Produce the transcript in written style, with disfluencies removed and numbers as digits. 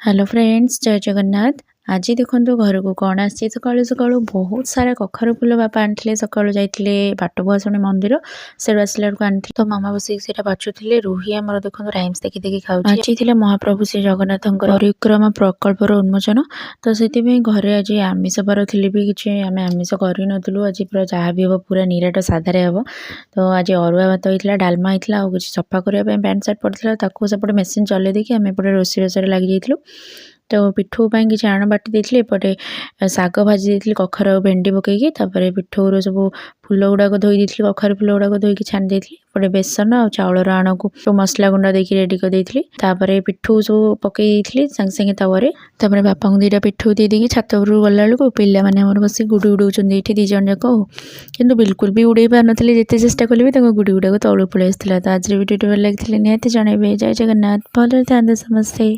Hello friends जय जगन्नाथ। आज देखो घर को कौन आसी सकालू सकालू बहुत सारा कखर फुल बापा आनी सकालू जाते बाट भुआसुणी मंदिर से आसला आनी तो मामा बस बाछुले रुही आमर देखो राइम्स देखी देखी खाऊ आज महाप्रभु श्री जगन्नाथ परिक्रमा प्रकल्पर उन्मोचन तो से घरे आज आमिष बार थी भी किसी आम आमिष करूँ आज पूरा जहाँ भी हम पूरा निराट साधारे हम तो आज अरुआ भात होता डालमा होता आ कुछ सफा करने पैंट सार्ट पड़ता सेपटे मेसीन चल देखिए आम एपटे रोषे रोषे लगी जाइलु तो पिठू किसी आण बाटी देती एपटे शाग भाजी देती कखर भेंडी पकईकी पिठूर सब फुल गुड़ाक धोई देती कखर फुल गुड़ाक धोईकी छाणी देती एपटे बेसन आ चाउलर आण को सब मसला गुंडा देकी रेडी कर देती पिठू सब पकई सागे सागे तावर बापा को दुईटा पिठू दे देकी छात उपरକୁ गला बेलू पिला माने हमर बस गुडी उड़ाउछन्ती एठी दी जण जाक किंतु बिल्कुल भी उड़े पार नथिले जेते चेष्टा कले भी गुडी गुड़ाक तळु पळेई आसथिला। तो आज वीडियो भल लगी निहाती जणाइबे। जय जगन्नाथ। भल थांते समस्ते।